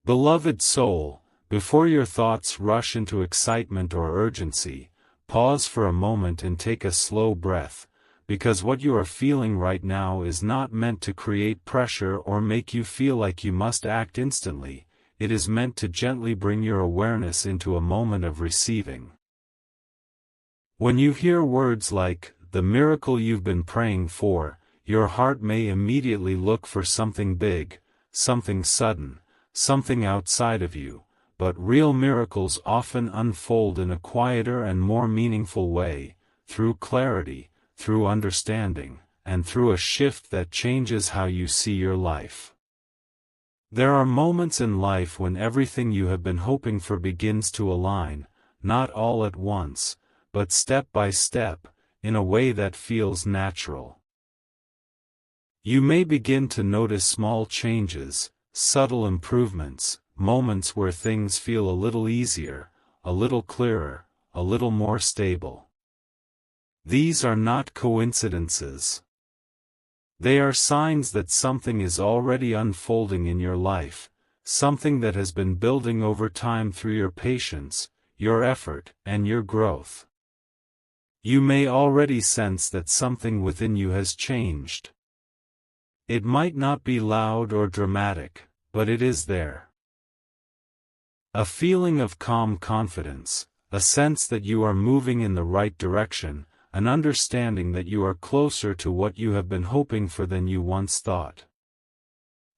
Beloved soul, before your thoughts rush into excitement or urgency, pause for a moment and take a slow breath, because what you are feeling right now is not meant to create pressure or make you feel like you must act instantly. It is meant to gently bring your awareness into a moment of receiving. When you hear words like, the miracle you've been praying for, your heart may immediately look for something big, something sudden, something outside of you, but real miracles often unfold in a quieter and more meaningful way, through clarity, through understanding, and through a shift that changes how you see your life. There are moments in life when everything you have been hoping for begins to align, not all at once, but step by step, in a way that feels natural. You may begin to notice small changes, subtle improvements, moments where things feel a little easier, a little clearer, a little more stable. These are not coincidences. They are signs that something is already unfolding in your life, something that has been building over time through your patience, your effort, and your growth. You may already sense that something within you has changed. It might not be loud or dramatic, but it is there. A feeling of calm confidence, a sense that you are moving in the right direction, an understanding that you are closer to what you have been hoping for than you once thought.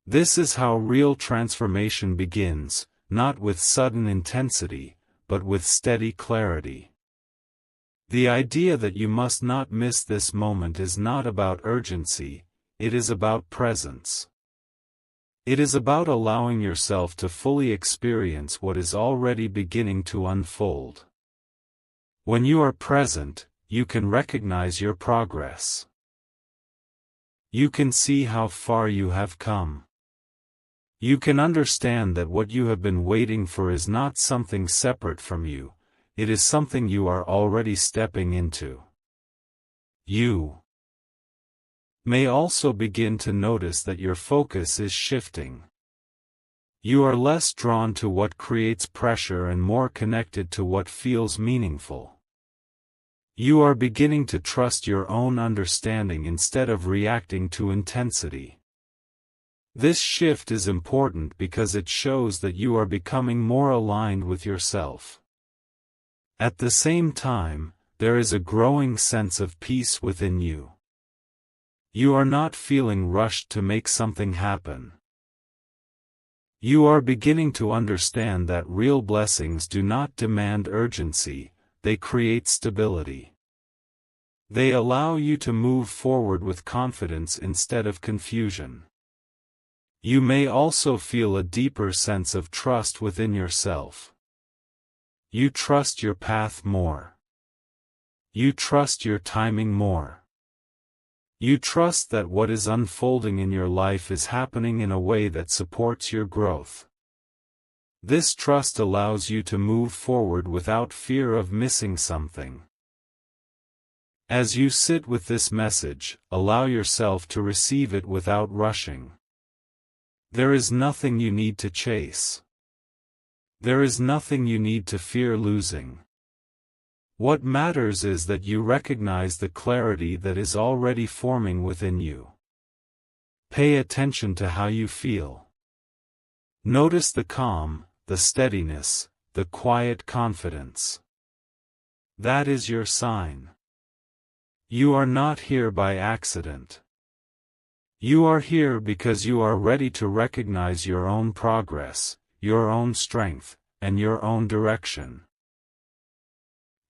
This is how real transformation begins, not with sudden intensity, but with steady clarity. The idea that you must not miss this moment is not about urgency, it is about presence. It is about allowing yourself to fully experience what is already beginning to unfold. When you are present, you can recognize your progress. You can see how far you have come. You can understand that what you have been waiting for is not something separate from you, it is something you are already stepping into. You may also begin to notice that your focus is shifting. You are less drawn to what creates pressure and more connected to what feels meaningful. You are beginning to trust your own understanding instead of reacting to intensity. This shift is important because it shows that you are becoming more aligned with yourself. At the same time, there is a growing sense of peace within you. You are not feeling rushed to make something happen. You are beginning to understand that real blessings do not demand urgency, they create stability. They allow you to move forward with confidence instead of confusion. You may also feel a deeper sense of trust within yourself. You trust your path more. You trust your timing more. You trust that what is unfolding in your life is happening in a way that supports your growth. This trust allows you to move forward without fear of missing something. As you sit with this message, allow yourself to receive it without rushing. There is nothing you need to chase. There is nothing you need to fear losing. What matters is that you recognize the clarity that is already forming within you. Pay attention to how you feel. Notice the calm, the steadiness, the quiet confidence. That is your sign. You are not here by accident. You are here because you are ready to recognize your own progress, your own strength, and your own direction.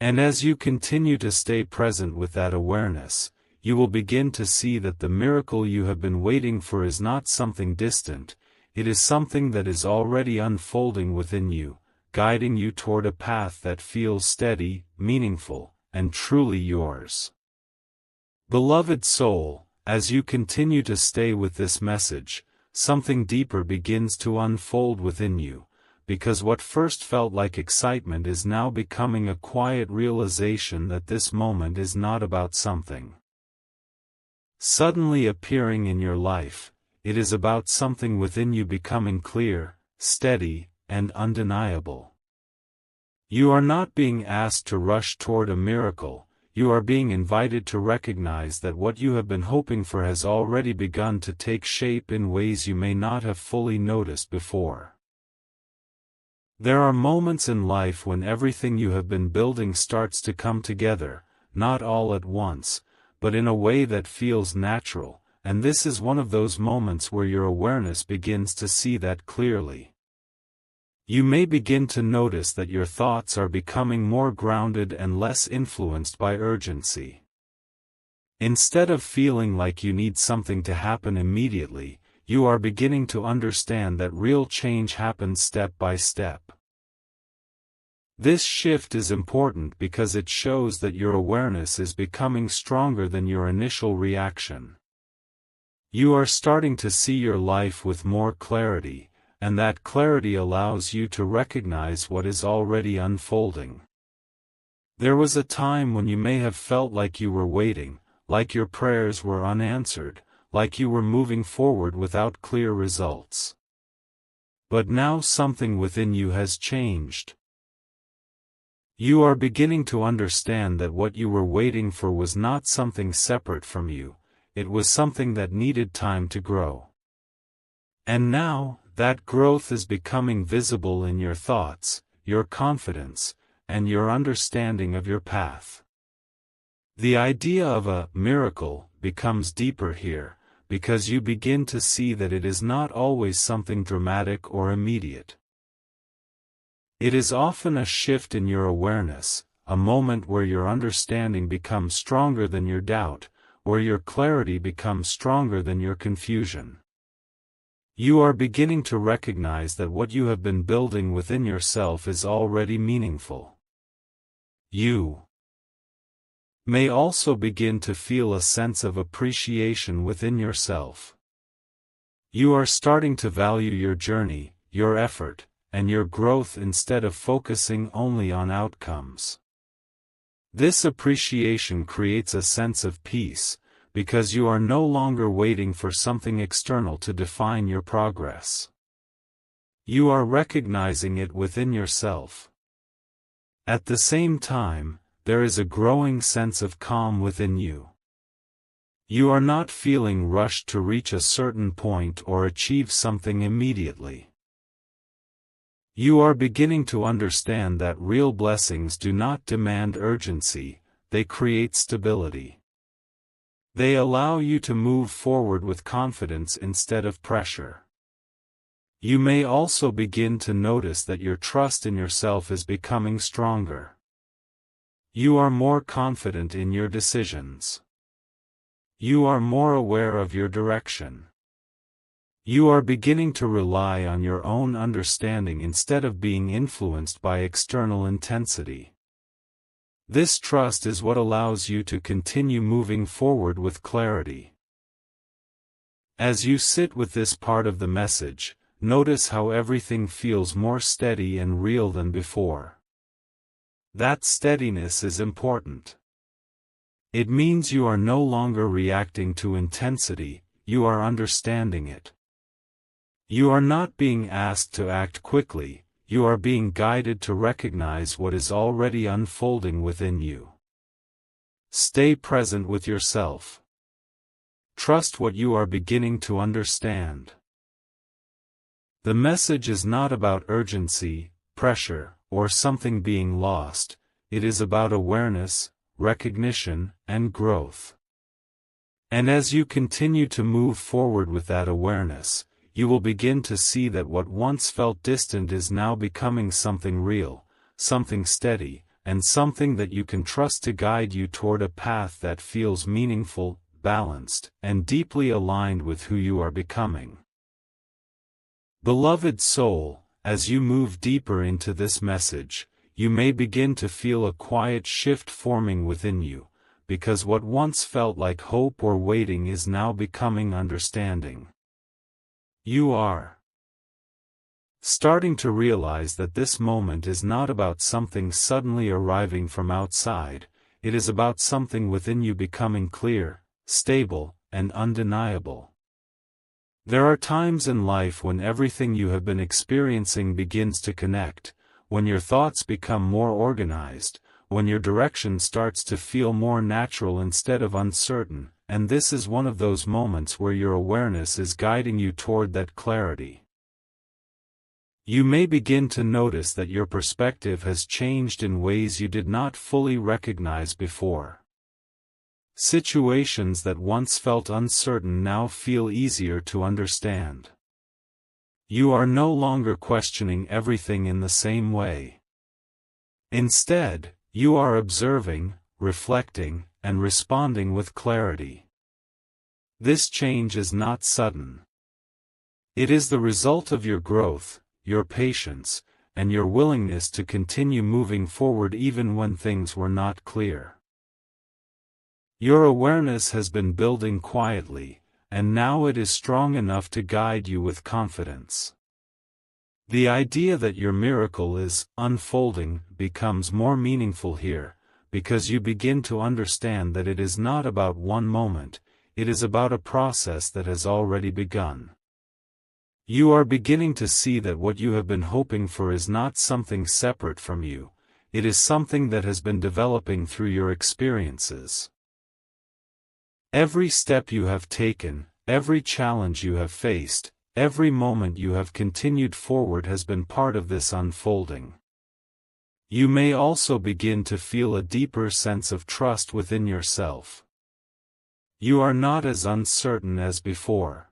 And as you continue to stay present with that awareness, you will begin to see that the miracle you have been waiting for is not something distant, it is something that is already unfolding within you, guiding you toward a path that feels steady, meaningful, and truly yours. Beloved soul, as you continue to stay with this message, something deeper begins to unfold within you, because what first felt like excitement is now becoming a quiet realization that this moment is not about something suddenly appearing in your life, it is about something within you becoming clear, steady, and undeniable. You are not being asked to rush toward a miracle, you are being invited to recognize that what you have been hoping for has already begun to take shape in ways you may not have fully noticed before. There are moments in life when everything you have been building starts to come together, not all at once, but in a way that feels natural, and this is one of those moments where your awareness begins to see that clearly. You may begin to notice that your thoughts are becoming more grounded and less influenced by urgency. Instead of feeling like you need something to happen immediately, you are beginning to understand that real change happens step by step. This shift is important because it shows that your awareness is becoming stronger than your initial reaction. You are starting to see your life with more clarity, and that clarity allows you to recognize what is already unfolding. There was a time when you may have felt like you were waiting, like your prayers were unanswered, like you were moving forward without clear results. But now something within you has changed. You are beginning to understand that what you were waiting for was not something separate from you, it was something that needed time to grow. And now, that growth is becoming visible in your thoughts, your confidence, and your understanding of your path. The idea of a miracle becomes deeper here, because you begin to see that it is not always something dramatic or immediate. It is often a shift in your awareness, a moment where your understanding becomes stronger than your doubt, where your clarity becomes stronger than your confusion. You are beginning to recognize that what you have been building within yourself is already meaningful. You may also begin to feel a sense of appreciation within yourself. You are starting to value your journey, your effort, and your growth instead of focusing only on outcomes. This appreciation creates a sense of peace, because you are no longer waiting for something external to define your progress. You are recognizing it within yourself. At the same time, there is a growing sense of calm within you. You are not feeling rushed to reach a certain point or achieve something immediately. You are beginning to understand that real blessings do not demand urgency, they create stability. They allow you to move forward with confidence instead of pressure. You may also begin to notice that your trust in yourself is becoming stronger. You are more confident in your decisions. You are more aware of your direction. You are beginning to rely on your own understanding instead of being influenced by external intensity. This trust is what allows you to continue moving forward with clarity. As you sit with this part of the message, notice how everything feels more steady and real than before. That steadiness is important. It means you are no longer reacting to intensity, you are understanding it. You are not being asked to act quickly, you are being guided to recognize what is already unfolding within you. Stay present with yourself. Trust what you are beginning to understand. The message is not about urgency, pressure, or something being lost, it is about awareness, recognition, and growth. And as you continue to move forward with that awareness, you will begin to see that what once felt distant is now becoming something real, something steady, and something that you can trust to guide you toward a path that feels meaningful, balanced, and deeply aligned with who you are becoming. Beloved soul, as you move deeper into this message, you may begin to feel a quiet shift forming within you, because what once felt like hope or waiting is now becoming understanding. You are starting to realize that this moment is not about something suddenly arriving from outside, it is about something within you becoming clear, stable, and undeniable. There are times in life when everything you have been experiencing begins to connect, when your thoughts become more organized, when your direction starts to feel more natural instead of uncertain, and this is one of those moments where your awareness is guiding you toward that clarity. You may begin to notice that your perspective has changed in ways you did not fully recognize before. Situations that once felt uncertain now feel easier to understand. You are no longer questioning everything in the same way. Instead, you are observing, reflecting, and responding with clarity. This change is not sudden. It is the result of your growth, your patience, and your willingness to continue moving forward even when things were not clear. Your awareness has been building quietly, and now it is strong enough to guide you with confidence. The idea that your miracle is unfolding becomes more meaningful here, because you begin to understand that it is not about one moment, it is about a process that has already begun. You are beginning to see that what you have been hoping for is not something separate from you, it is something that has been developing through your experiences. Every step you have taken, every challenge you have faced, every moment you have continued forward has been part of this unfolding. You may also begin to feel a deeper sense of trust within yourself. You are not as uncertain as before.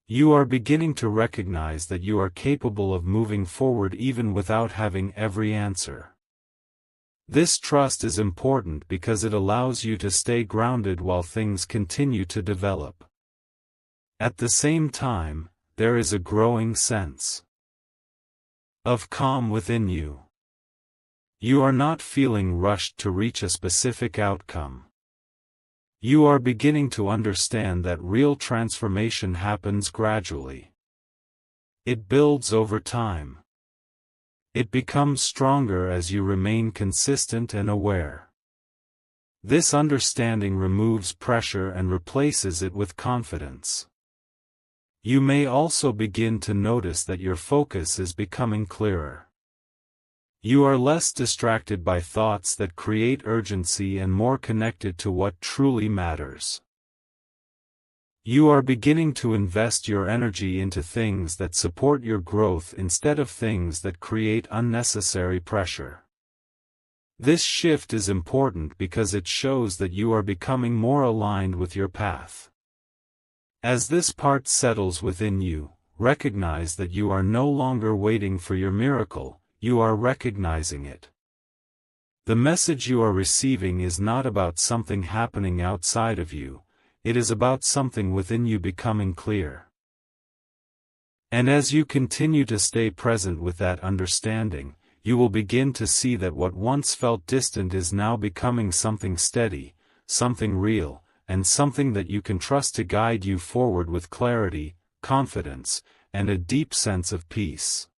You are beginning to recognize that you are capable of moving forward even without having every answer. This trust is important because it allows you to stay grounded while things continue to develop. At the same time, there is a growing sense of calm within you. You are not feeling rushed to reach a specific outcome. You are beginning to understand that real transformation happens gradually. It builds over time. It becomes stronger as you remain consistent and aware. This understanding removes pressure and replaces it with confidence. You may also begin to notice that your focus is becoming clearer. You are less distracted by thoughts that create urgency and more connected to what truly matters. You are beginning to invest your energy into things that support your growth instead of things that create unnecessary pressure. This shift is important because it shows that you are becoming more aligned with your path. As this part settles within you, recognize that you are no longer waiting for your miracle, you are recognizing it. The message you are receiving is not about something happening outside of you, it is about something within you becoming clear. And as you continue to stay present with that understanding, you will begin to see that what once felt distant is now becoming something steady, something real, and something that you can trust to guide you forward with clarity, confidence, and a deep sense of peace.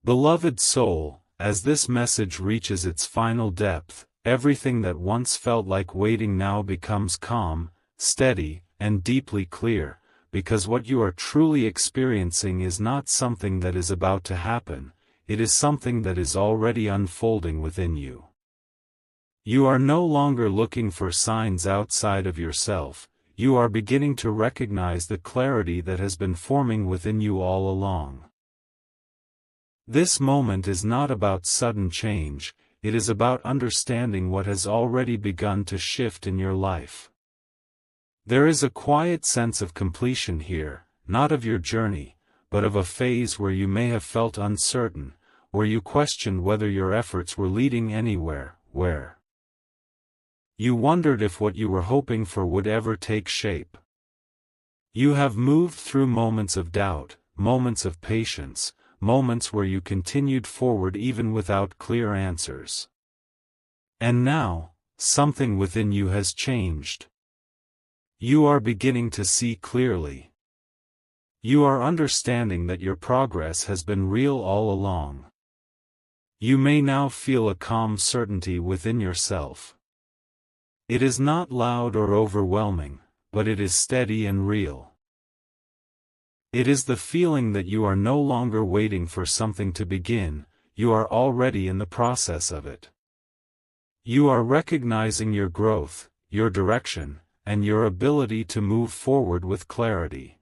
Beloved soul, as this message reaches its final depth, everything that once felt like waiting now becomes calm, steady, and deeply clear, because what you are truly experiencing is not something that is about to happen, it is something that is already unfolding within you. You are no longer looking for signs outside of yourself, you are beginning to recognize the clarity that has been forming within you all along. This moment is not about sudden change, it is about understanding what has already begun to shift in your life. There is a quiet sense of completion here, not of your journey, but of a phase where you may have felt uncertain, where you questioned whether your efforts were leading anywhere, where you wondered if what you were hoping for would ever take shape. You have moved through moments of doubt, moments of patience, moments where you continued forward even without clear answers. And now, something within you has changed. You are beginning to see clearly. You are understanding that your progress has been real all along. You may now feel a calm certainty within yourself. It is not loud or overwhelming, but it is steady and real. It is the feeling that you are no longer waiting for something to begin, you are already in the process of it. You are recognizing your growth, your direction, and your ability to move forward with clarity.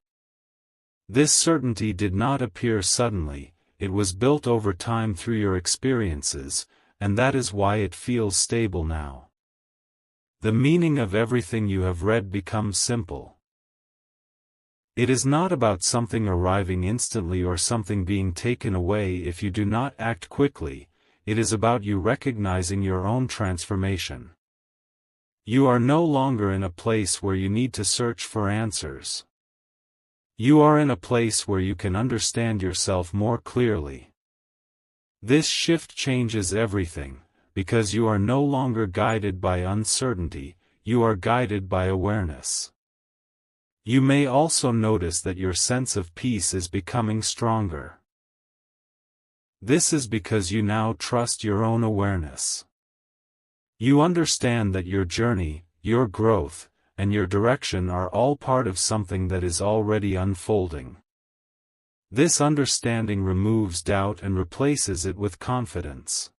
This certainty did not appear suddenly, it was built over time through your experiences, and that is why it feels stable now. The meaning of everything you have read becomes simple. It is not about something arriving instantly or something being taken away if you do not act quickly, it is about you recognizing your own transformation. You are no longer in a place where you need to search for answers. You are in a place where you can understand yourself more clearly. This shift changes everything, because you are no longer guided by uncertainty, you are guided by awareness. You may also notice that your sense of peace is becoming stronger. This is because you now trust your own awareness. You understand that your journey, your growth, and your direction are all part of something that is already unfolding. This understanding removes doubt and replaces it with confidence.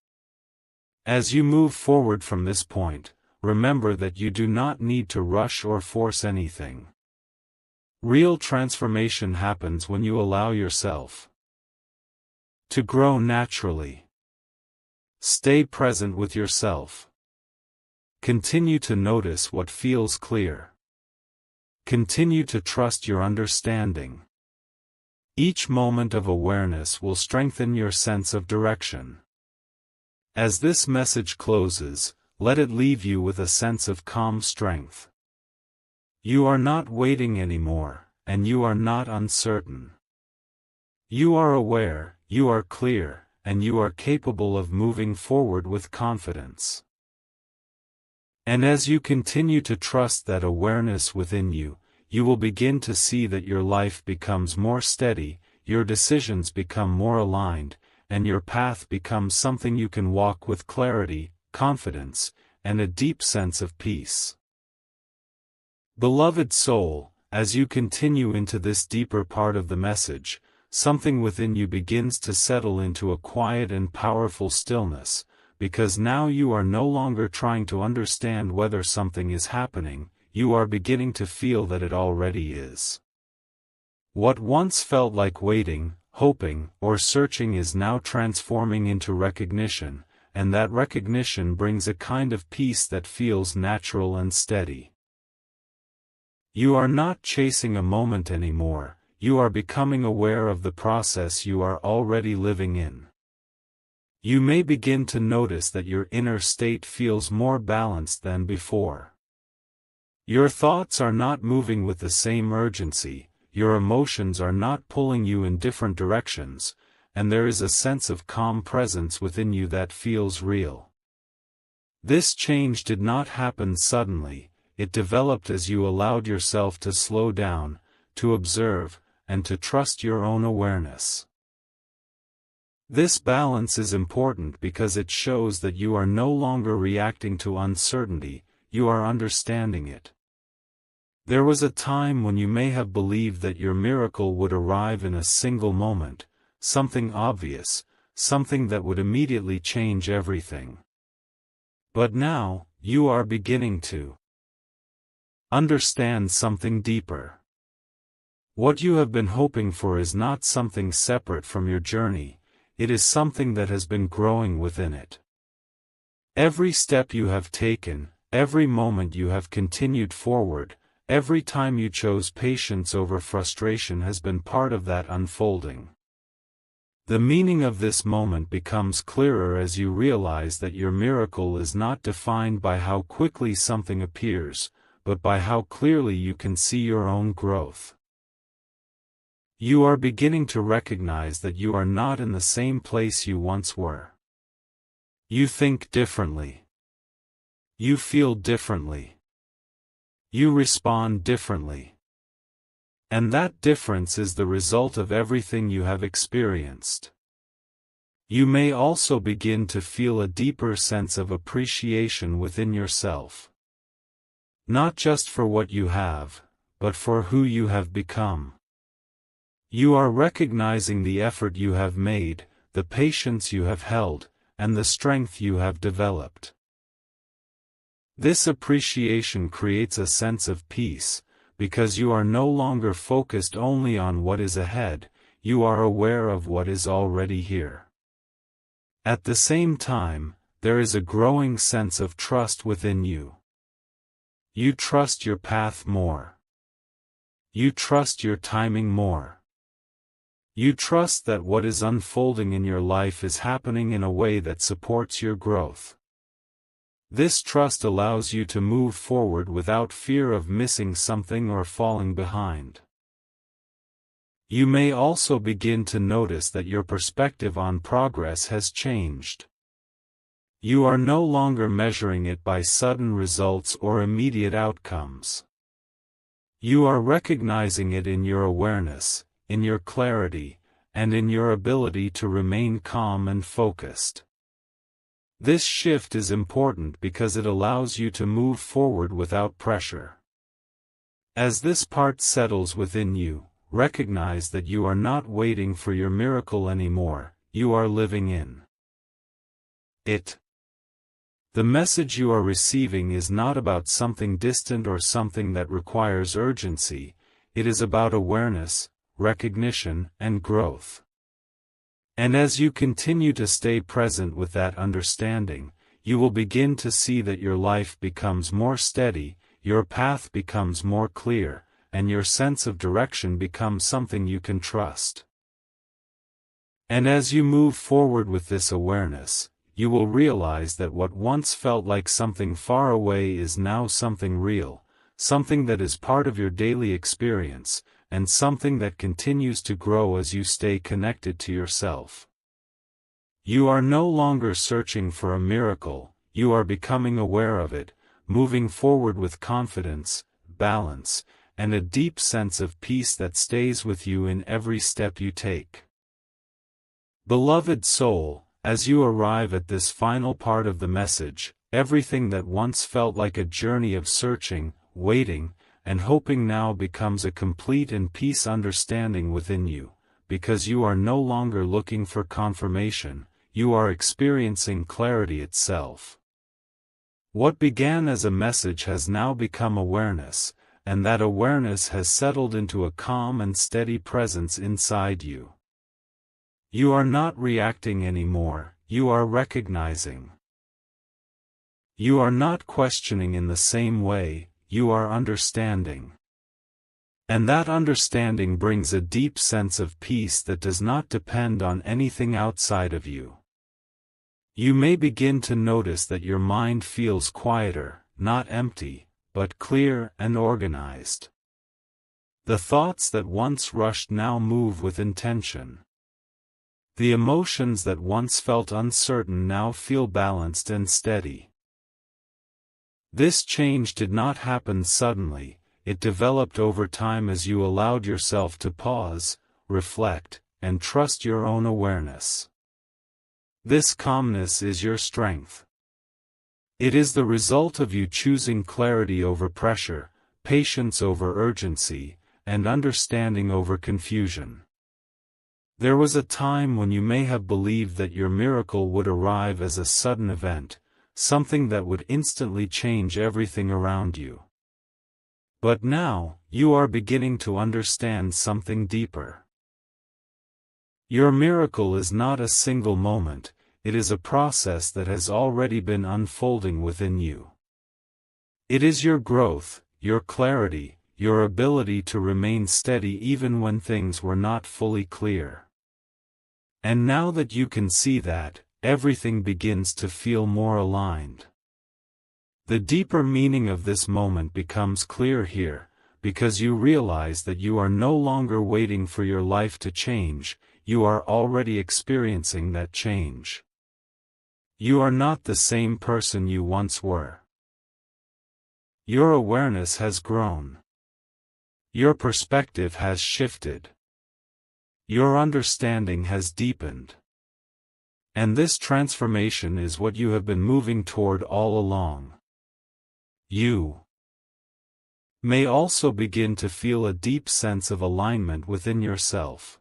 As you move forward from this point, remember that you do not need to rush or force anything. Real transformation happens when you allow yourself to grow naturally. Stay present with yourself. Continue to notice what feels clear. Continue to trust your understanding. Each moment of awareness will strengthen your sense of direction. As this message closes, let it leave you with a sense of calm strength. You are not waiting anymore, and you are not uncertain. You are aware, you are clear, and you are capable of moving forward with confidence. And as you continue to trust that awareness within you, you will begin to see that your life becomes more steady, your decisions become more aligned, and your path becomes something you can walk with clarity, confidence, and a deep sense of peace. Beloved soul, as you continue into this deeper part of the message, something within you begins to settle into a quiet and powerful stillness, because now you are no longer trying to understand whether something is happening, you are beginning to feel that it already is. What once felt like waiting, hoping, or searching is now transforming into recognition, and that recognition brings a kind of peace that feels natural and steady. You are not chasing a moment anymore, you are becoming aware of the process you are already living in. You may begin to notice that your inner state feels more balanced than before. Your thoughts are not moving with the same urgency, your emotions are not pulling you in different directions, and there is a sense of calm presence within you that feels real. This change did not happen suddenly, it developed as you allowed yourself to slow down, to observe, and to trust your own awareness. This balance is important because it shows that you are no longer reacting to uncertainty, you are understanding it. There was a time when you may have believed that your miracle would arrive in a single moment, something obvious, something that would immediately change everything. But now, you are beginning to understand something deeper. What you have been hoping for is not something separate from your journey, it is something that has been growing within it. Every step you have taken, every moment you have continued forward, every time you chose patience over frustration has been part of that unfolding. The meaning of this moment becomes clearer as you realize that your miracle is not defined by how quickly something appears, but by how clearly you can see your own growth. You are beginning to recognize that you are not in the same place you once were. You think differently. You feel differently. You respond differently. And that difference is the result of everything you have experienced. You may also begin to feel a deeper sense of appreciation within yourself. Not just for what you have, but for who you have become. You are recognizing the effort you have made, the patience you have held, and the strength you have developed. This appreciation creates a sense of peace, because you are no longer focused only on what is ahead, you are aware of what is already here. At the same time, there is a growing sense of trust within you. You trust your path more. You trust your timing more. You trust that what is unfolding in your life is happening in a way that supports your growth. This trust allows you to move forward without fear of missing something or falling behind. You may also begin to notice that your perspective on progress has changed. You are no longer measuring it by sudden results or immediate outcomes. You are recognizing it in your awareness, in your clarity, and in your ability to remain calm and focused. This shift is important because it allows you to move forward without pressure. As this part settles within you, recognize that you are not waiting for your miracle anymore, you are living in it. The message you are receiving is not about something distant or something that requires urgency, it is about awareness, recognition, and growth. And as you continue to stay present with that understanding, you will begin to see that your life becomes more steady, your path becomes more clear, and your sense of direction becomes something you can trust. And as you move forward with this awareness, you will realize that what once felt like something far away is now something real, something that is part of your daily experience, and something that continues to grow as you stay connected to yourself. You are no longer searching for a miracle, you are becoming aware of it, moving forward with confidence, balance, and a deep sense of peace that stays with you in every step you take. Beloved soul, as you arrive at this final part of the message, everything that once felt like a journey of searching, waiting, and hoping now becomes a complete and peace understanding within you, because you are no longer looking for confirmation, you are experiencing clarity itself. What began as a message has now become awareness, and that awareness has settled into a calm and steady presence inside you. You are not reacting anymore, you are recognizing. You are not questioning in the same way, you are understanding. And that understanding brings a deep sense of peace that does not depend on anything outside of you. You may begin to notice that your mind feels quieter, not empty, but clear and organized. The thoughts that once rushed now move with intention. The emotions that once felt uncertain now feel balanced and steady. This change did not happen suddenly, it developed over time as you allowed yourself to pause, reflect, and trust your own awareness. This calmness is your strength. It is the result of you choosing clarity over pressure, patience over urgency, and understanding over confusion. There was a time when you may have believed that your miracle would arrive as a sudden event, something that would instantly change everything around you. But now, you are beginning to understand something deeper. Your miracle is not a single moment, it is a process that has already been unfolding within you. It is your growth, your clarity, your ability to remain steady even when things were not fully clear. And now that you can see that, everything begins to feel more aligned. The deeper meaning of this moment becomes clear here, because you realize that you are no longer waiting for your life to change, you are already experiencing that change. You are not the same person you once were. Your awareness has grown. Your perspective has shifted. Your understanding has deepened. And this transformation is what you have been moving toward all along. You may also begin to feel a deep sense of alignment within yourself.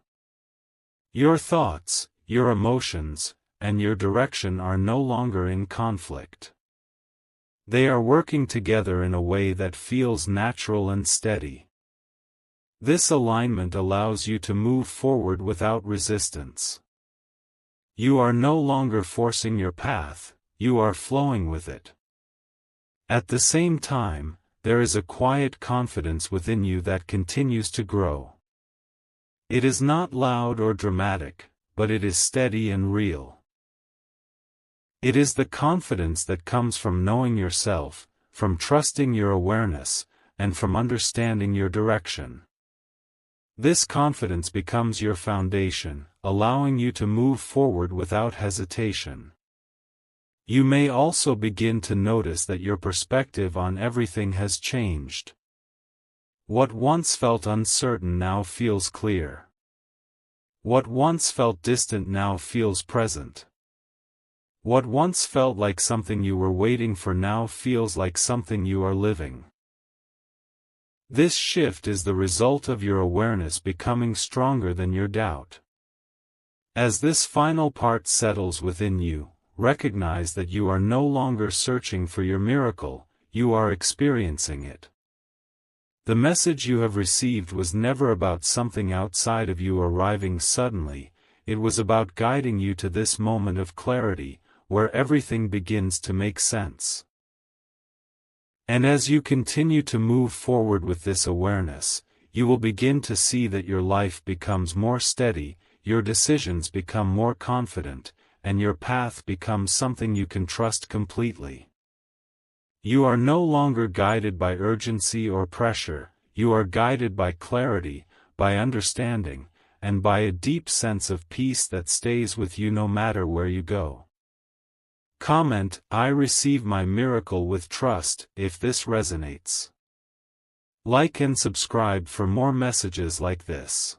Your thoughts, your emotions, and your direction are no longer in conflict. They are working together in a way that feels natural and steady. This alignment allows you to move forward without resistance. You are no longer forcing your path, you are flowing with it. At the same time, there is a quiet confidence within you that continues to grow. It is not loud or dramatic, but it is steady and real. It is the confidence that comes from knowing yourself, from trusting your awareness, and from understanding your direction. This confidence becomes your foundation, allowing you to move forward without hesitation. You may also begin to notice that your perspective on everything has changed. What once felt uncertain now feels clear. What once felt distant now feels present. What once felt like something you were waiting for now feels like something you are living. This shift is the result of your awareness becoming stronger than your doubt. As this final part settles within you, recognize that you are no longer searching for your miracle, you are experiencing it. The message you have received was never about something outside of you arriving suddenly, it was about guiding you to this moment of clarity, where everything begins to make sense. And as you continue to move forward with this awareness, you will begin to see that your life becomes more steady, your decisions become more confident, and your path becomes something you can trust completely. You are no longer guided by urgency or pressure, you are guided by clarity, by understanding, and by a deep sense of peace that stays with you no matter where you go. Comment, I receive my miracle with trust, if this resonates. Like and subscribe for more messages like this.